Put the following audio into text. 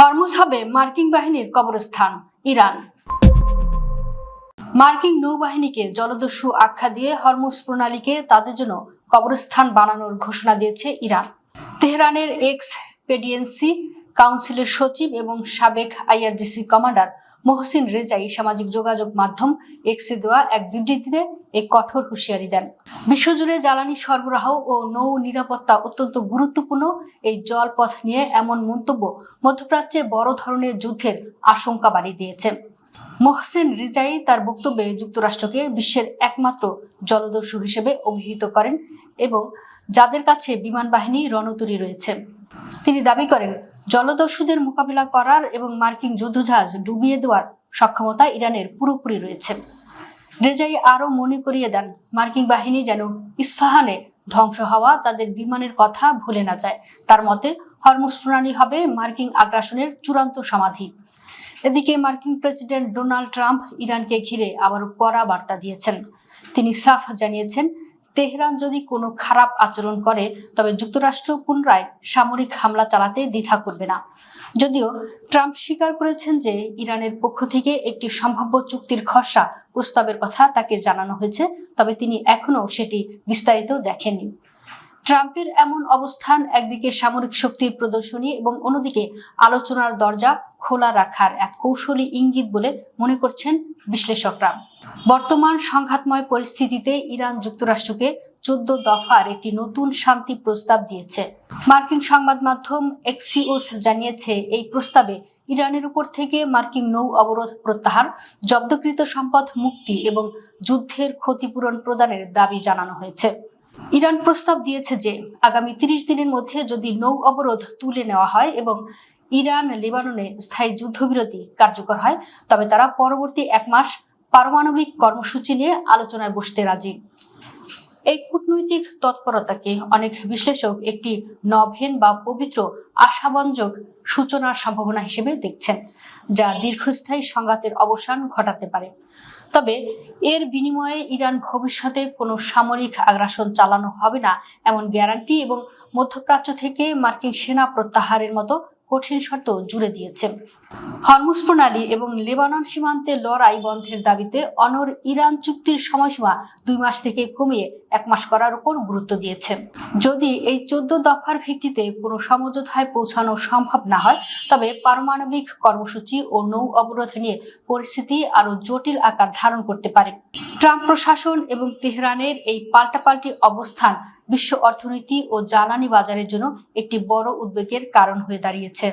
Hormuz হবে মার্কিন বাহিনীর কবরস্থান। ইরান মার্কিন নৌবাহিনীকে জলদস্যু আখ্যা দিয়ে হরমুজ প্রণালীকে তাদের জন্য কবরস্থান বানানোর ঘোষণা দিয়েছে ইরান। তেহরানের এক্সপেডিয়েন্সি কাউন্সিলের সচিব এবং সাবেক আইআরজিসি কমান্ডার মোহসিন রেজাই সামাজিক যোগাযোগ মাধ্যম এক্সে দেওয়া এক বিবৃতিতে এই কঠোর হুঁশিয়ারি দেন। বিশ্বজুড়ে জ্বালানি সরবরাহ ও নৌ নিরাপত্তা অত্যন্ত গুরুত্বপূর্ণ এই জলপথ নিয়ে এমন মন্তব্য মধ্যপ্রাচ্যে বড় ধরনের যুদ্ধের আশঙ্কা বাড়িয়ে দিয়েছে। মোহসেন রিজাই তার বক্তব্যে যুক্তরাষ্ট্রকে বিশ্বের একমাত্র জলদস্যু হিসেবে অভিহিত করেন এবং যাদের কাছে বিমান বাহিনী রণতরী রয়েছে। তিনি দাবি করেন, জলদস্যুদের মোকাবিলা করার এবং মার্কিন যুদ্ধজাহাজ ডুবিয়ে দেওয়ার সক্ষমতা ইরানের পুরোপুরি রয়েছে। রেজাই আরও মনে করিয়ে দেন, মার্কিন বাহিনী যেন ইস্পাহানে ধ্বংস হওয়া তাদের বিমানের কথা ভুলে না যায়। তার মতে হরমুজ প্রণালী হবে মার্কিন আগ্রাসনের চূড়ান্ত সমাধি। এদিকে মার্কিন প্রেসিডেন্ট ডোনাল্ড ট্রাম্প ইরানকে ঘিরে আবারও কড়া বার্তা দিয়েছেন। তিনি সাফ জানিয়েছেন, তেহরান যদি কোনো খারাপ আচরণ করে তবে যুক্তরাষ্ট্র পুনরায় সামরিক হামলা চালাতে দ্বিধা করবে না। যদিও ট্রাম্প স্বীকার করেছেন যে ইরানের পক্ষ থেকে একটি সম্ভাব্য চুক্তির খসড়া প্রস্তাবের কথা তাকে জানানো হয়েছে, তবে তিনি এখনও সেটি বিস্তারিত দেখেননি। ট্রাম্পের এমন অবস্থান একদিকে সামরিক শক্তির প্রদর্শনী এবং অন্যদিকে আলোচনার দরজা খোলা রাখার এক কৌশলী ইঙ্গিত বলে মনে করছেন বিশ্লেষকরা। বর্তমান সংঘাতময় পরিস্থিতিতে ইরান যুক্তরাষ্ট্রকে 14 দফার একটি নতুন শান্তি প্রস্তাব দিয়েছে। মার্কিন সংবাদ মাধ্যম এক্সিওস জানিয়েছে, এই প্রস্তাবে ইরানের উপর থেকে মার্কিন নৌ অবরোধ প্রত্যাহার, জব্দকৃত সম্পদ মুক্তি এবং যুদ্ধের ক্ষতিপূরণ প্রদানের দাবি জানানো হয়েছে। ইরান প্রস্তাব দিয়েছে যে আগামী 30 দিনের মধ্যে যদি নৌ অবরোধ তুলে নেওয়া হয় এবং ইরান লেবাননে স্থায়ী যুদ্ধবিরতি কার্যকর হয় তবে তারা পরবর্তী 1 মাস পারমাণবিক কর্মসূচি নিয়ে আলোচনায় বসতে রাজি। এই কূটনৈতিক তৎপরতাকে অনেক বিশ্লেষক একটি নভেন বা পবিত্র আশাব্যঞ্জক সূচনার সম্ভাবনা হিসেবে দেখছেন, যা দীর্ঘস্থায়ী সংঘাতের অবসান ঘটাতে পারে। তবে এর বিনিময়ে ইরান ভবিষ্যতে কোনো সামরিক আগ্রাসন চালানো হবে না এমন গ্যারান্টি এবং মধ্যপ্রাচ্য থেকে মার্কিন সেনা প্রত্যাহারের মতো কঠিন শর্ত জুড়ে দিয়েছে। হরমুজ প্রণালী এবং লেবানন সীমান্তে লড়াই বন্ধের দাবিতে অনড় ইরান চুক্তির সময়সীমা 2 মাস থেকে কমিয়ে 1 মাস করার উপর গুরুত্ব দিয়েছে। যদি এই 14 দফার ভিত্তিতে কোনো সমঝোতায় পৌঁছানো সম্ভব না হয় তবে পারমাণবিক কর্মসূচি ও নৌ অবরোধ নিয়ে পরিস্থিতি আরও জটিল আকার ধারণ করতে পারে। ট্রাম্প প্রশাসন এবং তেহরানের এই পাল্টাপাল্টি অবস্থান বিশ্ব অর্থনীতি ও জ্বালানি বাজারের জন্য একটি বড় উদ্বেগের কারণ হয়ে দাঁড়িয়েছে।